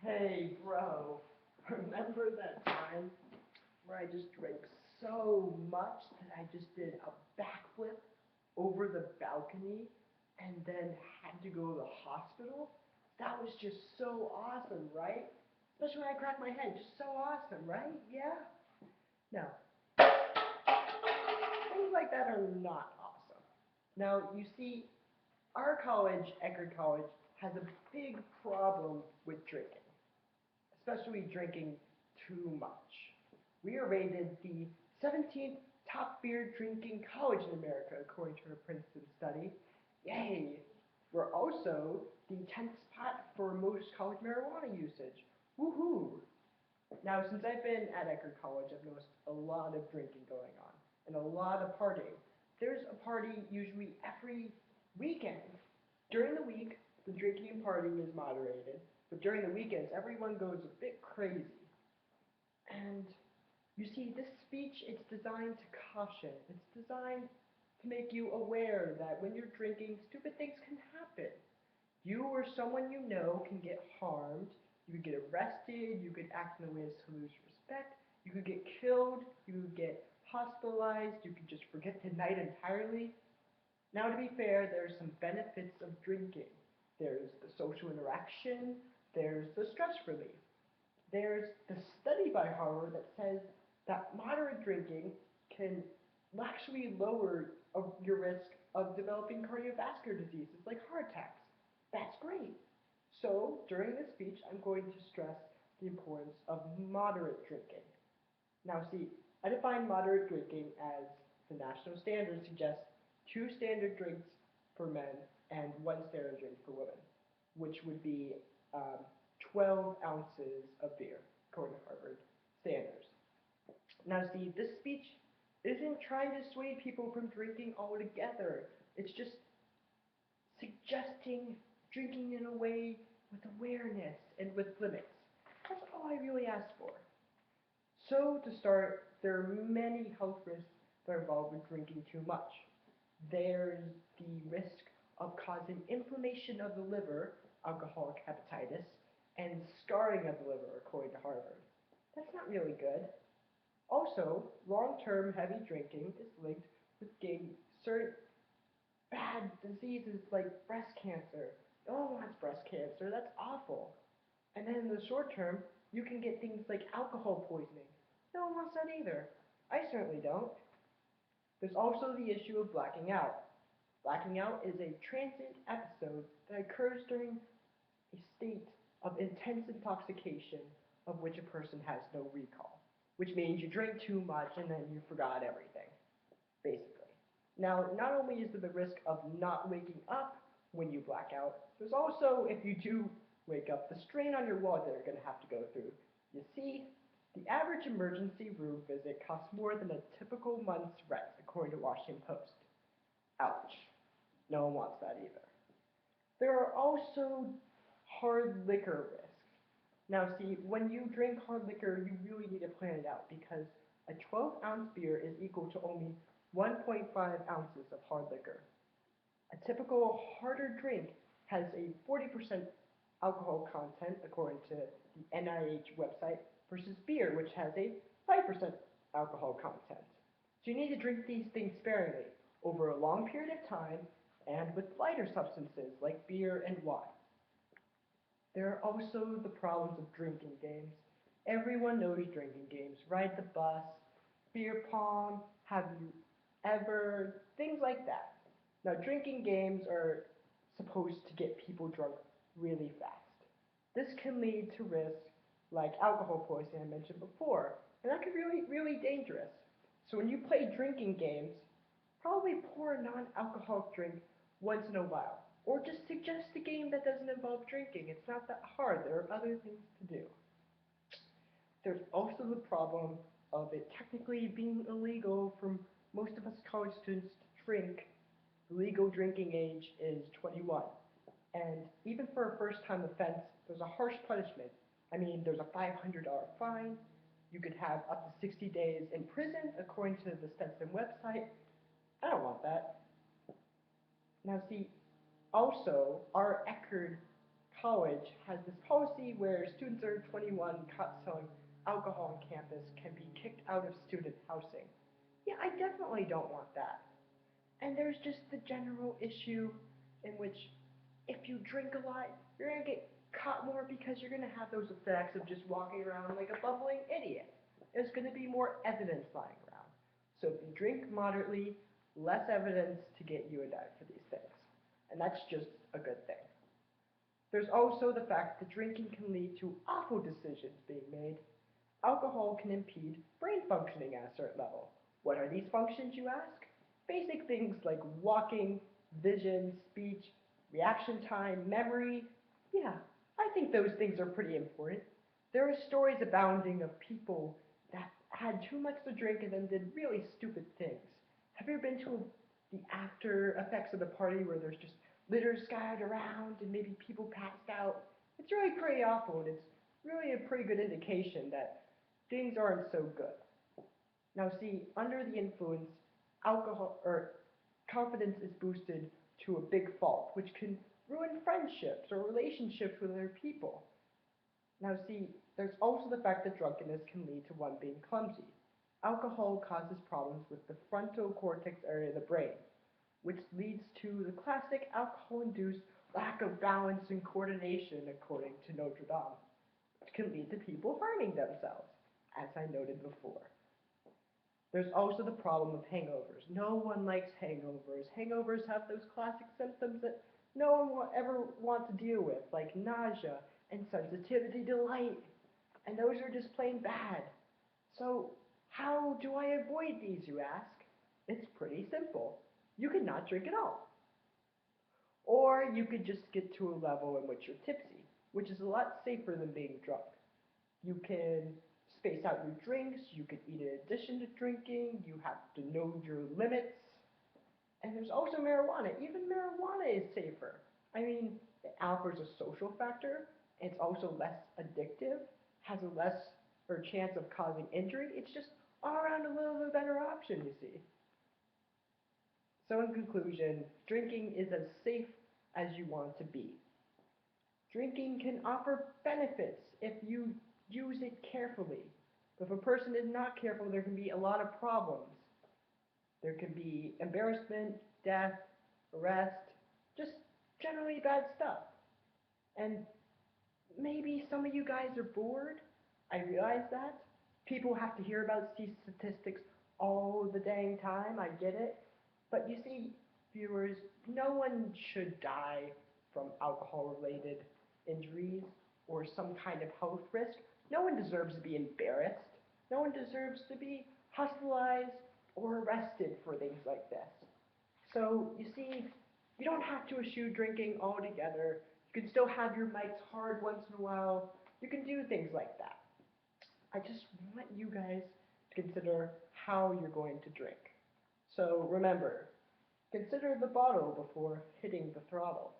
Hey, bro, remember that time where I just drank so much that I just did a backflip over the balcony and then had to go to the hospital? That was just so awesome, right? Especially when I cracked my head. Just so awesome, right? Yeah? Now, things like that are not awesome. Now, you see, our college, Eckerd College, has a big problem with drinking, especially drinking too much. We are rated the 17th top beer drinking college in America, according to a Princeton study. Yay! We're also the 10th spot for most college marijuana usage. Woohoo! Now, since I've been at Eckerd College, I've noticed a lot of drinking going on and a lot of partying. There's a party usually every weekend. During the week, the drinking and partying is moderated, but during the weekends, everyone goes a bit crazy. And you see, this speech, it's designed to caution. It's designed to make you aware that when you're drinking, stupid things can happen. You or someone you know can get harmed. You could get arrested. You could act in a way to lose respect. You could get killed. You could get hospitalized. You could just forget the night entirely. Now, to be fair, there are some benefits of drinking. There's the social interaction. There's the stress relief. There's the study by Harvard that says that moderate drinking can actually lower your risk of developing cardiovascular diseases like heart attacks. That's great. So, during this speech, I'm going to stress the importance of moderate drinking. Now, see, I define moderate drinking as the national standard suggests two standard drinks for men and one standard drink for women, which would be um, 12 ounces of beer, according to Harvard standards. Now, see, this speech isn't trying to dissuade people from drinking altogether. It's just suggesting drinking in a way with awareness and with limits. That's all I really ask for. So, to start, there are many health risks that are involved with drinking too much. There's the risk of causing inflammation of the liver, alcoholic hepatitis, and scarring of the liver, according to Harvard. That's not really good. Also, long-term heavy drinking is linked with getting certain bad diseases like breast cancer. No one wants breast cancer. That's awful. And then in the short term, you can get things like alcohol poisoning. No one wants that either. I certainly don't. There's also the issue of blacking out. Blacking out is a transient episode that occurs during a state of intense intoxication of which a person has no recall, which means you drink too much and then you forgot everything, basically. Now, not only is there the risk of not waking up when you black out, there's also, if you do wake up, the strain on your wallet that you're going to have to go through. You see, the average emergency room visit costs more than a typical month's rent, according to Washington Post. Ouch. No one wants that either. There are also hard liquor risks. Now, see, when you drink hard liquor, you really need to plan it out because a 12-ounce beer is equal to only 1.5 ounces of hard liquor. A typical harder drink has a 40% alcohol content, according to the NIH website, versus beer, which has a 5% alcohol content. So you need to drink these things sparingly over a long period of time and with lighter substances like beer and wine. There are also the problems of drinking games. Everyone knows drinking games. Ride the bus, beer pong, have you ever, things like that. Now, drinking games are supposed to get people drunk really fast. This can lead to risks like alcohol poisoning I mentioned before, and that can be really, really dangerous. So when you play drinking games, probably pour a non-alcoholic drink once in a while. Or just suggest a game that doesn't involve drinking. It's not that hard. There are other things to do. There's also the problem of it technically being illegal for most of us college students to drink. The legal drinking age is 21. And even for a first-time offense, there's a harsh punishment. I mean, there's a $500 fine. You could have up to 60 days in prison, according to the Stenson website. I don't want that. Now, see, also, our Eckerd college has this policy where students under 21 caught selling alcohol on campus can be kicked out of student housing. Yeah, I definitely don't want that. And there's just the general issue in which if you drink a lot, you're going to get caught more because you're going to have those effects of just walking around like a bubbling idiot. There's going to be more evidence lying around. So if you drink moderately, less evidence to get you indicted for these things. And that's just a good thing. There's also the fact that drinking can lead to awful decisions being made. Alcohol can impede brain functioning at a certain level. What are these functions, you ask? Basic things like walking, vision, speech, reaction time, memory. Yeah, I think those things are pretty important. There are stories abounding of people that had too much to drink and then did really stupid things. Have you ever been to the after effects of the party where there's just litter scattered around and maybe people passed out? It's really pretty awful, and it's really a pretty good indication that things aren't so good. Now see, under the influence, alcohol or confidence is boosted to a big fault, which can ruin friendships or relationships with other people. Now see, there's also the fact that drunkenness can lead to one being clumsy. Alcohol causes problems with the frontal cortex area of the brain, which leads to the classic alcohol-induced lack of balance and coordination, according to Notre Dame, which can lead to people harming themselves, as I noted before. There's also the problem of hangovers. No one likes hangovers. Hangovers have those classic symptoms that no one will ever want to deal with, like nausea and sensitivity to light. And those are just plain bad. So how do I avoid these, you ask? It's pretty simple. You could not drink at all. Or you could just get to a level in which you're tipsy, which is a lot safer than being drunk. You can space out your drinks, you can eat in addition to drinking, you have to know your limits. And there's also marijuana. Even marijuana is safer. I mean, it offers a social factor, it's also less addictive, has a less or chance of causing injury. It's just all around a little bit better option, you see. So in conclusion, drinking is as safe as you want to be. Drinking can offer benefits if you use it carefully. But if a person is not careful, there can be a lot of problems. There can be embarrassment, death, arrest, just generally bad stuff. And maybe some of you guys are bored. I realize that. People have to hear about these statistics all the dang time. I get it. But you see, viewers, no one should die from alcohol-related injuries or some kind of health risk. No one deserves to be embarrassed. No one deserves to be hospitalized or arrested for things like this. So, you see, you don't have to eschew drinking altogether. You can still have your nights hard once in a while. You can do things like that. I just want you guys to consider how you're going to drink. So remember, consider the bottle before hitting the throttle.